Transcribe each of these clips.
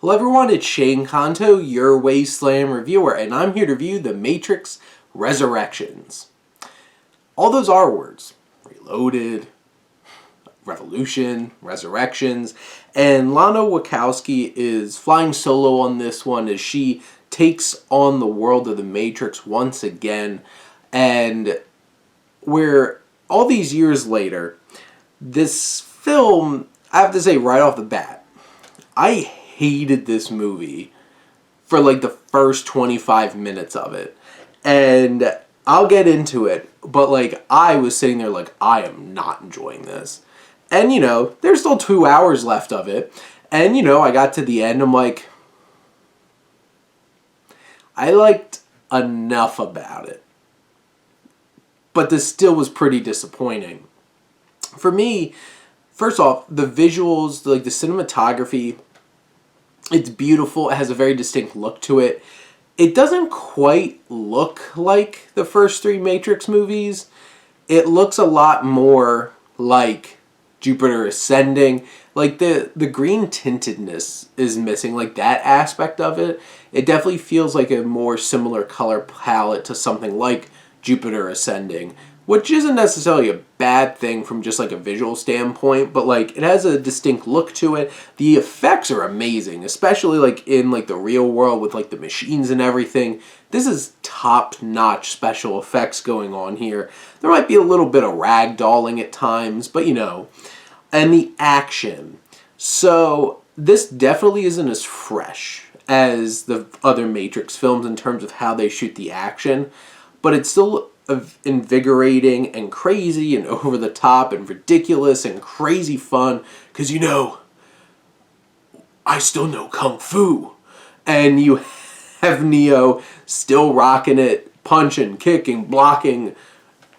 Hello everyone, it's Shane Kanto, your Wasteland reviewer, and I'm here to review The Matrix Resurrections. All those R words, Reloaded, Revolution, Resurrections, and Lana Wachowski is flying solo on this one as she takes on the world of The Matrix once again, and where all these years later, this film, I have to say right off the bat, I hated this movie for like the first 25 minutes of it. And I'll get into it, but like I was sitting there like I am not enjoying this. And there's still 2 hours left of it. And I got to the end, I'm like, I liked enough about it. But this still was pretty disappointing. For me, first off, the visuals, like the cinematography, it's beautiful. It has a very distinct look to it. It doesn't quite look like the first 3 Matrix movies. It looks a lot more like Jupiter Ascending. Like the green tintedness is missing, like that aspect of it. It definitely feels like a more similar color palette to something like Jupiter Ascending, which isn't necessarily a bad thing from just like a visual standpoint, but like it has a distinct look to it. The effects are amazing, especially like in like the real world with like the machines and everything. This is top-notch special effects going on here. There might be a little bit of ragdolling at times, but and the action. So this definitely isn't as fresh as the other Matrix films in terms of how they shoot the action, but it's still invigorating and crazy and over the top and ridiculous and crazy fun because I still know Kung Fu, and you have Neo still rocking it, punching, kicking, blocking,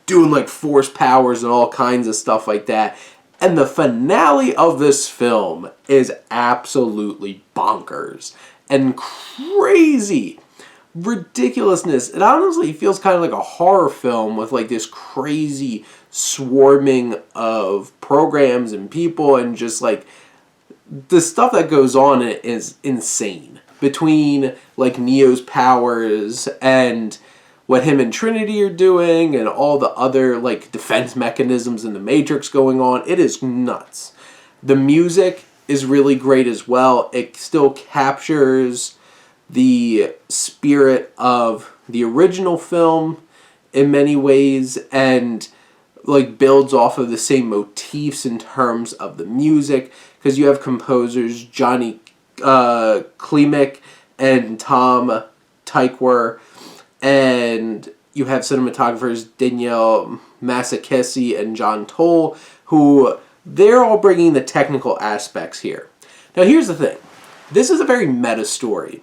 doing like force powers and all kinds of stuff like that. And the finale of this film is absolutely bonkers and crazy. Ridiculousness. It honestly feels kind of like a horror film with like this crazy swarming of programs and people, and just like the stuff that goes on in it is insane. Between like Neo's powers and what him and Trinity are doing and all the other like defense mechanisms in the Matrix going on, it is nuts. The music is really great as well. It still captures the spirit of the original film in many ways, and like builds off of the same motifs in terms of the music, because you have composers Johnny Klimek and Tom Tykwer, and you have cinematographers Danielle Masakesi and John Toll, who they're all bringing the technical aspects here. Now here's the thing. This is a very meta story.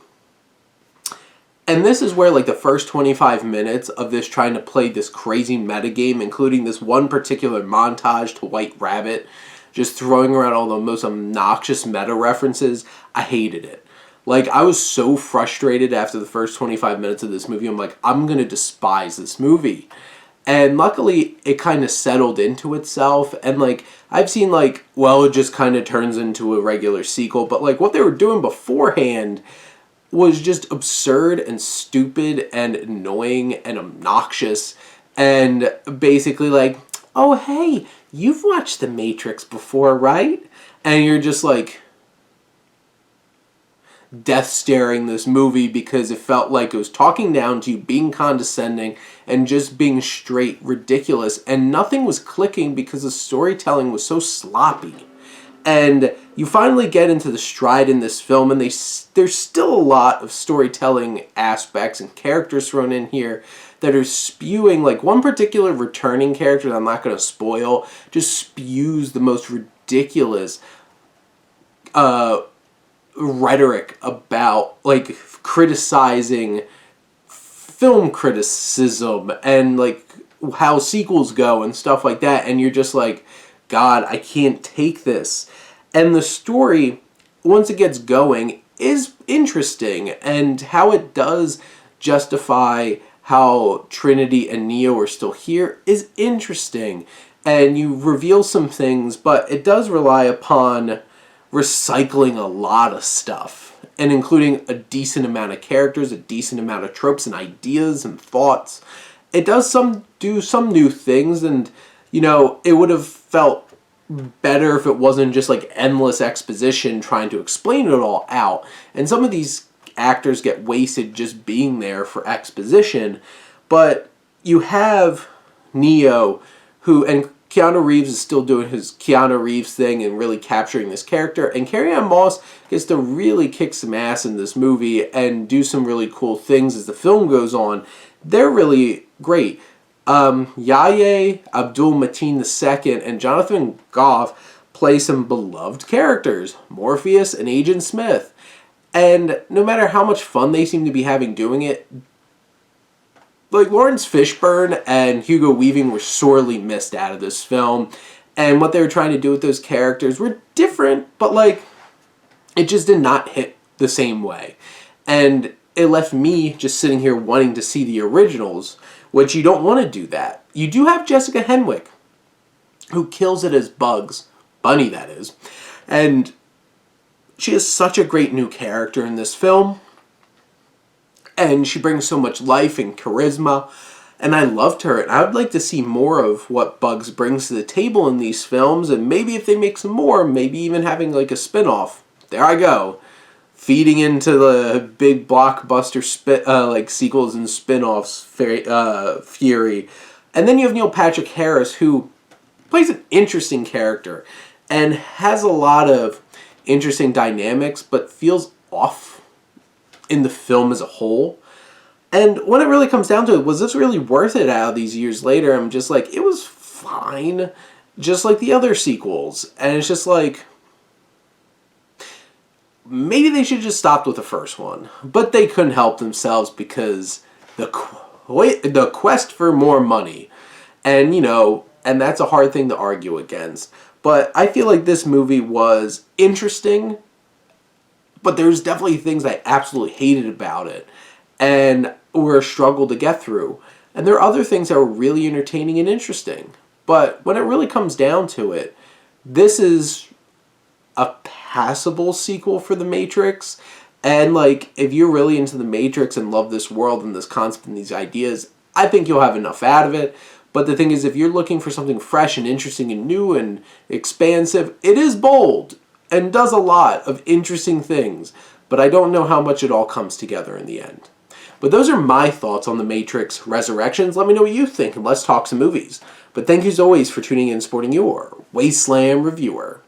And this is where like the first 25 minutes of this trying to play this crazy metagame, including this one particular montage to White Rabbit, just throwing around all the most obnoxious meta references, I hated it. Like, I was so frustrated after the first 25 minutes of this movie. I'm like, I'm going to despise this movie. And luckily, it kind of settled into itself. And like, I've seen like, well, it just kind of turns into a regular sequel. But like, what they were doing beforehand was just absurd and stupid and annoying and obnoxious, and basically like, oh hey, you've watched The Matrix before, right? And you're just like death staring this movie because it felt like it was talking down to you, being condescending, and just being straight ridiculous, and nothing was clicking because the storytelling was so sloppy. And you finally get into the stride in this film, and there's still a lot of storytelling aspects and characters thrown in here that are spewing, like one particular returning character that I'm not going to spoil, just spews the most ridiculous rhetoric about like criticizing film criticism and like how sequels go and stuff like that, and you're just like, God, I can't take this. And the story, once it gets going, is interesting, and how it does justify how Trinity and Neo are still here is interesting. And you reveal some things, but it does rely upon recycling a lot of stuff and including a decent amount of characters, a decent amount of tropes and ideas and thoughts. It does do some new things, and it would have felt better if it wasn't just like endless exposition trying to explain it all out. And some of these actors get wasted just being there for exposition, but you have Neo, and Keanu Reeves is still doing his Keanu Reeves thing and really capturing this character, and Carrie-Anne Moss gets to really kick some ass in this movie and do some really cool things as the film goes on. They're really great. Yahya, Abdul-Mateen II, and Jonathan Groff play some beloved characters, Morpheus and Agent Smith. And no matter how much fun they seem to be having doing it, like Lawrence Fishburne and Hugo Weaving were sorely missed out of this film. And what they were trying to do with those characters were different, but it just did not hit the same way. And it left me just sitting here wanting to see the originals, which you don't want to do that. You do have Jessica Henwick, who kills it as Bugs Bunny, that is. And she is such a great new character in this film. And she brings so much life and charisma. And I loved her. And I would like to see more of what Bugs brings to the table in these films. And maybe if they make some more, maybe even having like a spin-off. There I go. Feeding into the big blockbuster sequels and spin-offs fury. And then you have Neil Patrick Harris, who plays an interesting character and has a lot of interesting dynamics, but feels off in the film as a whole. And when it really comes down to it, was this really worth it out of these years later? I'm just like, it was fine, just like the other sequels. And it's just like, maybe they should have just stopped with the first one. But they couldn't help themselves because the quest for more money. And, and that's a hard thing to argue against. But I feel like this movie was interesting, but there's definitely things I absolutely hated about it and were a struggle to get through. And there are other things that were really entertaining and interesting. But when it really comes down to it, this is a passable sequel for The Matrix. And if you're really into The Matrix and love this world and this concept and these ideas, I think you'll have enough out of it. But the thing is, if you're looking for something fresh and interesting and new and expansive, it is bold and does a lot of interesting things. But I don't know how much it all comes together in the end. But those are my thoughts on The Matrix Resurrections. Let me know what you think and let's talk some movies. But thank you as always for tuning in and supporting your Wasteland Reviewer.